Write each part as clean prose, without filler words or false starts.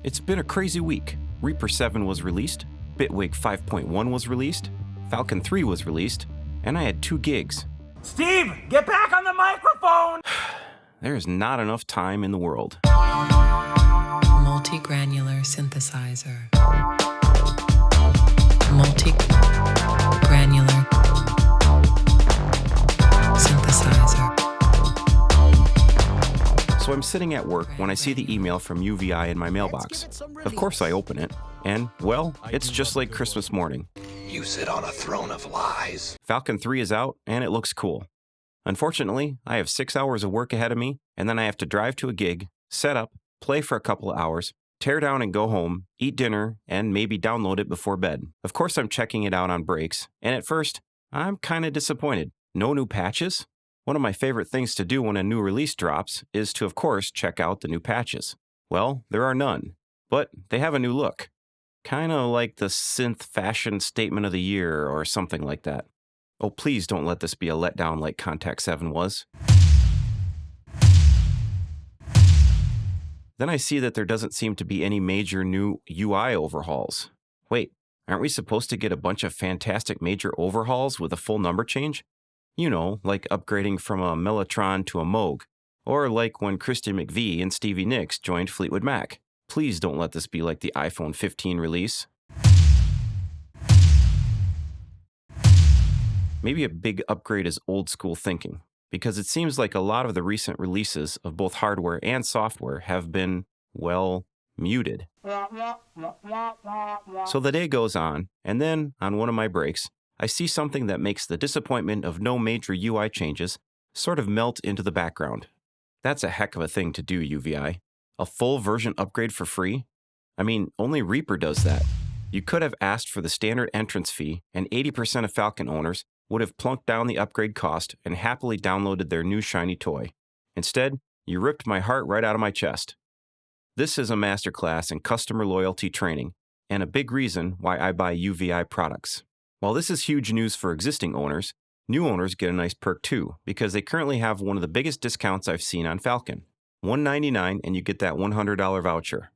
It's been a crazy week. Reaper 7 was released, Bitwig 5.1 was released, Falcon 3 was released, and I had 2 gigs. Steve, get back on the microphone! There is not enough time in the world. Multi-granular synthesizer. Multi-granular synthesizer. So I'm sitting at work when I see the email from UVI in my mailbox. Of course I open it, and, well, it's just like Christmas morning. You sit on a throne of lies. Falcon 3 is out, and it looks cool. Unfortunately, I have 6 hours of work ahead of me, and then I have to drive to a gig, set up, play for a couple of hours, tear down and go home, eat dinner, and maybe download it before bed. Of course I'm checking it out on breaks, and at first, I'm kind of disappointed. No new patches? One of my favorite things to do when a new release drops is to, of course, check out the new patches. Well, there are none, but they have a new look. Kind of like the synth fashion statement of the year or something like that. Oh, please don't let this be a letdown like Contact 7 was. Then I see that there doesn't seem to be any major new UI overhauls. Wait, aren't we supposed to get a bunch of fantastic major overhauls with a full number change? You know, like upgrading from a Mellotron to a Moog, or like when Christy McVie and Stevie Nicks joined Fleetwood Mac. Please don't let this be like the iPhone 15 release. Maybe a big upgrade is old school thinking, because it seems like a lot of the recent releases of both hardware and software have been, well, muted. So the day goes on, and then, on one of my breaks, I see something that makes the disappointment of no major UI changes sort of melt into the background. That's a heck of a thing to do, UVI. A full version upgrade for free? I mean, only Reaper does that. You could have asked for the standard entrance fee, and 80% of Falcon owners would have plunked down the upgrade cost and happily downloaded their new shiny toy. Instead, you ripped my heart right out of my chest. This is a masterclass in customer loyalty training, and a big reason why I buy UVI products. While this is huge news for existing owners, new owners get a nice perk too, because they currently have one of the biggest discounts I've seen on Falcon. $199 and you get that $100 voucher.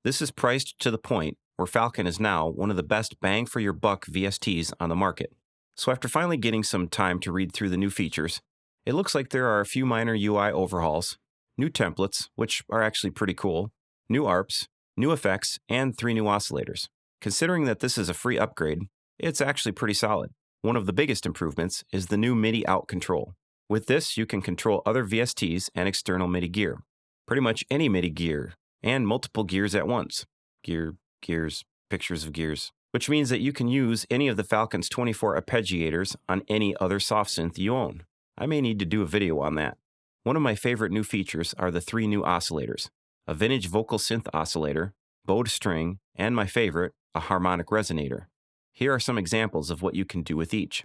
This is priced to the point where Falcon is now one of the best bang for your buck VSTs on the market. So after finally getting some time to read through the new features, it looks like there are a few minor UI overhauls, new templates, which are actually pretty cool, new ARPs, new effects, and 3 new oscillators. Considering that this is a free upgrade, it's actually pretty solid. One of the biggest improvements is the new MIDI out control. With this, you can control other VSTs and external MIDI gear. Pretty much any MIDI gear, and multiple gears at once. Gears, pictures of gears. Which means that you can use any of the Falcon's 24 Arpeggiators on any other soft synth you own. I may need to do a video on that. One of my favorite new features are the 3 new oscillators. A vintage vocal synth oscillator, bowed string, and my favorite, a harmonic resonator. Here are some examples of what you can do with each.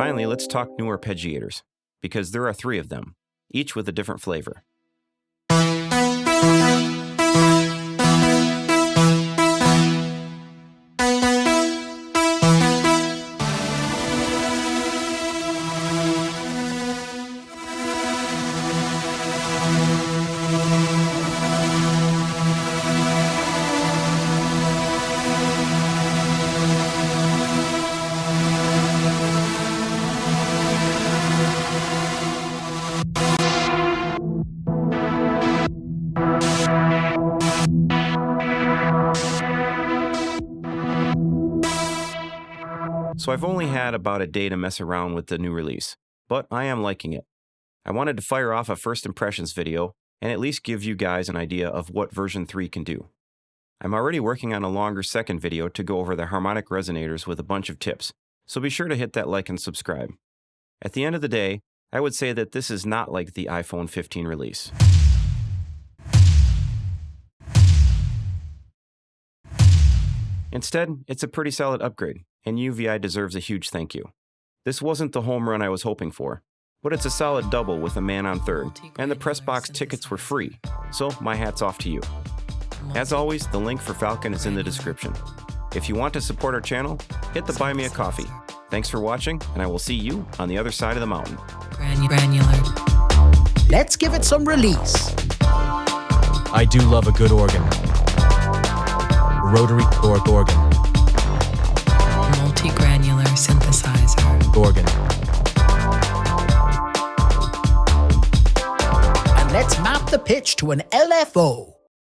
finally, let's talk new arpeggiators, because there are 3 of them, each with a different flavor. So I've only had about a day to mess around with the new release, but I am liking it. I wanted to fire off a first impressions video and at least give you guys an idea of what version 3 can do. I'm already working on a longer second video to go over the harmonic resonators with a bunch of tips, so be sure to hit that like and subscribe. At the end of the day, I would say that this is not like the iPhone 15 release. Instead, it's a pretty solid upgrade, and UVI deserves a huge thank you. This wasn't the home run I was hoping for, but it's a solid double with a man on third, and the press box tickets were free, so my hat's off to you. As always, the link for Falcon is in the description. If you want to support our channel, hit the Buy Me a Coffee. Thanks for watching, and I will see you on the other side of the mountain. Granular. Let's give it some release. I do love a good organ. Rotary organ. Multi-granular synthesizer. Organ. And let's map the pitch to an LFO.